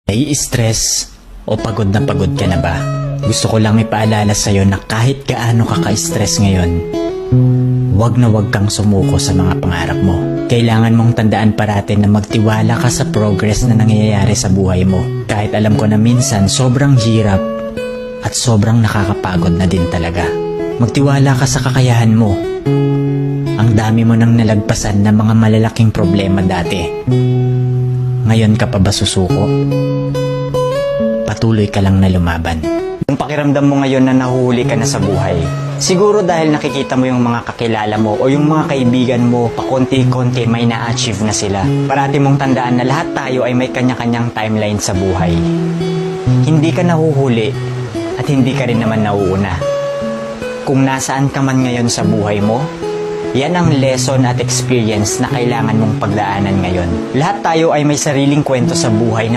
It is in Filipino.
Nai-stress o pagod na pagod ka na ba? Gusto ko lang ipaalala sa'yo na kahit gaano ka ka-stress ngayon, wag na wag kang sumuko sa mga pangarap mo. Kailangan mong tandaan parate na magtiwala ka sa progress na nangyayari sa buhay mo. Kahit alam ko na minsan sobrang hirap at sobrang nakakapagod na din talaga. Magtiwala ka sa kakayahan mo. Ang dami mo nang nalagpasan na mga malalaking problema dati. Ngayon ka pa ba susuko? Patuloy ka lang na lumaban. Kung pakiramdam mo ngayon na nahuhuli ka na sa buhay, siguro dahil nakikita mo yung mga kakilala mo o yung mga kaibigan mo, pakonti-konti may na-achieve na sila. Parati mong tandaan na lahat tayo ay may kanya-kanyang timeline sa buhay. Hindi ka nahuhuli at hindi ka rin naman nauuna. Kung nasaan ka man ngayon sa buhay mo, yan ang lesson at experience na kailangan mong pagdaanan ngayon. Lahat tayo ay may sariling kwento sa buhay na